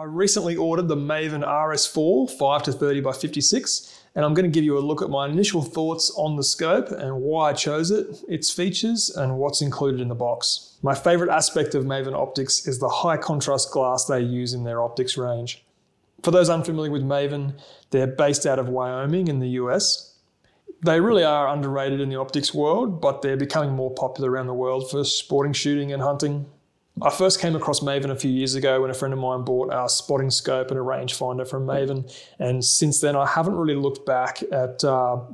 I recently ordered the Maven Rs4 5-30X56, and I'm going to give you a look at my initial thoughts on the scope and why I chose it, its features, and what's included in the box. My favorite aspect of Maven Optics is the high contrast glass they use in their optics range. For those unfamiliar with Maven, they're based out of Wyoming in the US. They really are underrated in the optics world, but they're becoming more popular around the world for sporting shooting and hunting. I first came across Maven a few years ago when a friend of mine bought a spotting scope and a rangefinder from Maven, and since then I haven't really looked back at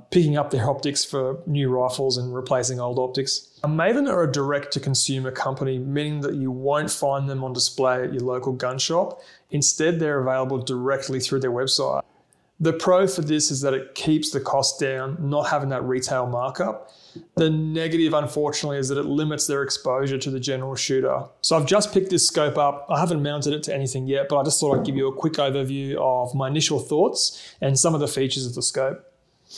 picking up their optics for new rifles and replacing old optics. Maven are a direct-to-consumer company, meaning that you won't find them on display at your local gun shop. Instead, they're available directly through their website. The pro for this is that it keeps the cost down, not having that retail markup. The negative, unfortunately, is that it limits their exposure to the general shooter. So I've just picked this scope up. I haven't mounted it to anything yet, but I just thought I'd give you a quick overview of my initial thoughts and some of the features of the scope.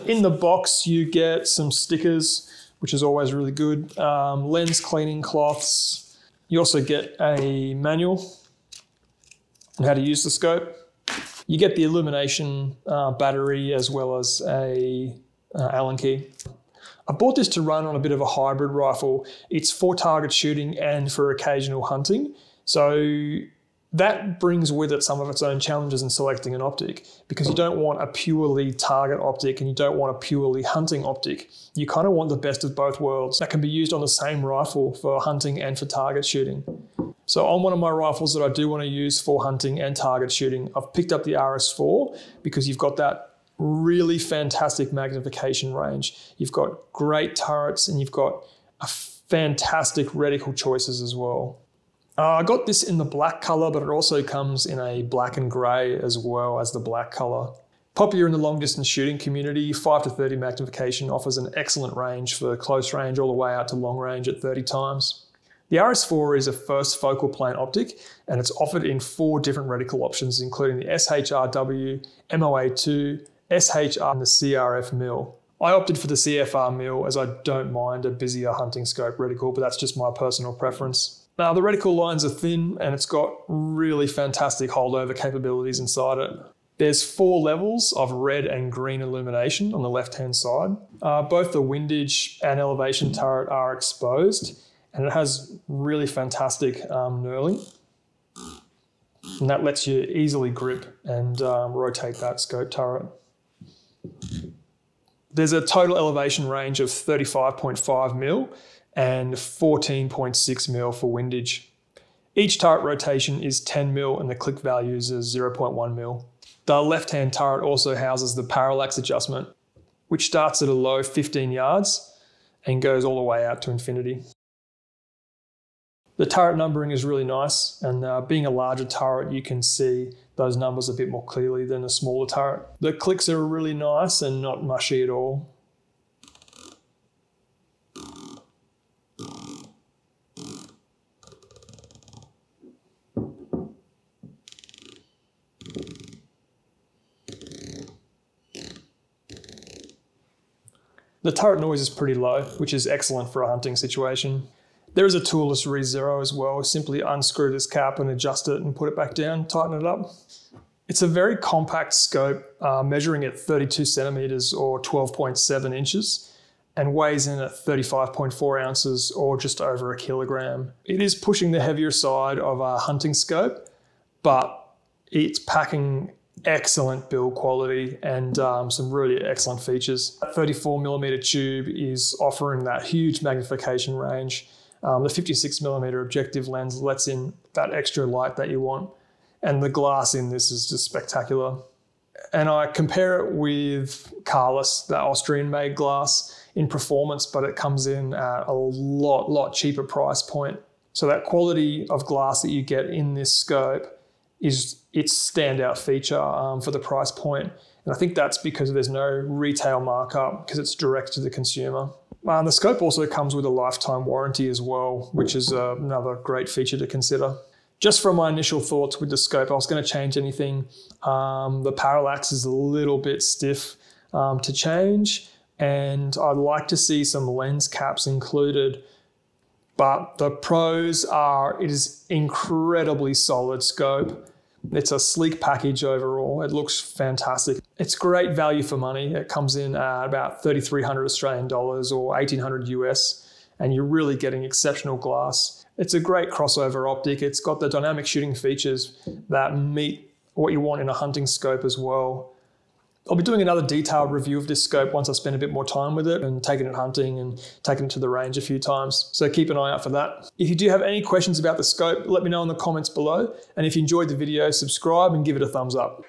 In the box, you get some stickers, which is always really good, lens cleaning cloths. You also get a manual on how to use the scope. You get the illumination battery as well as a Allen key. I bought this to run on a bit of a hybrid rifle. It's for target shooting and for occasional hunting. So that brings with it some of its own challenges in selecting an optic, because you don't want a purely target optic and you don't want a purely hunting optic. You kind of want the best of both worlds that can be used on the same rifle for hunting and for target shooting. So on one of my rifles that I do want to use for hunting and target shooting, I've picked up the Rs4 because you've got that really fantastic magnification range. You've got great turrets and you've got a fantastic reticle choices as well. I got this in the black color, but it also comes in a black and gray as well as the black color. Popular in the long distance shooting community, 5-30 magnification offers an excellent range for close range all the way out to long range at 30 times. The Rs4 is a first focal plane optic, and it's offered in 4 different reticle options, including the SHRW, MOA2, SHR and the CRF mil. I opted for the CFR mil as I don't mind a busier hunting scope reticle, but that's just my personal preference. Now the reticle lines are thin and it's got really fantastic holdover capabilities inside it. There's 4 levels of red and green illumination on the left-hand side. Both the windage and elevation turret are exposed, and it has really fantastic knurling. And that lets you easily grip and rotate that scope turret. There's a total elevation range of 35.5 mil and 14.6 mil for windage. Each turret rotation is 10 mil and the click values are 0.1 mil. The left-hand turret also houses the parallax adjustment, which starts at a low 15 yards and goes all the way out to infinity. The turret numbering is really nice, and being a larger turret, you can see those numbers a bit more clearly than a smaller turret. The clicks are really nice and not mushy at all. The turret noise is pretty low, which is excellent for a hunting situation. There is a toolless re-zero as well. Simply unscrew this cap and adjust it and put it back down, tighten it up. It's a very compact scope, measuring at 32 centimeters or 12.7 inches and weighs in at 35.4 ounces or just over a kilogram. It is pushing the heavier side of a hunting scope, but it's packing excellent build quality and some really excellent features. That 34mm tube is offering that huge magnification range. The 56mm objective lens lets in that extra light that you want, and the glass in this is just spectacular. And I compare it with Carless, the Austrian-made glass, in performance, but it comes in at a lot cheaper price point. So that quality of glass that you get in this scope is its standout feature for the price point. And I think that's because there's no retail markup, because it's direct to the consumer. The scope also comes with a lifetime warranty as well, which is another great feature to consider. Just from my initial thoughts with the scope, I was going to change anything. The parallax is a little bit stiff to change, and I'd like to see some lens caps included. But the pros are, it is incredibly solid scope. It's a sleek package overall. It looks fantastic. It's great value for money. It comes in at about 3,300 Australian dollars or 1,800 US, and you're really getting exceptional glass. It's a great crossover optic. It's got the dynamic shooting features that meet what you want in a hunting scope as well. I'll be doing another detailed review of this scope once I spend a bit more time with it and taking it hunting and taking it to the range a few times. So keep an eye out for that. If you do have any questions about the scope, let me know in the comments below. And if you enjoyed the video, subscribe and give it a thumbs up.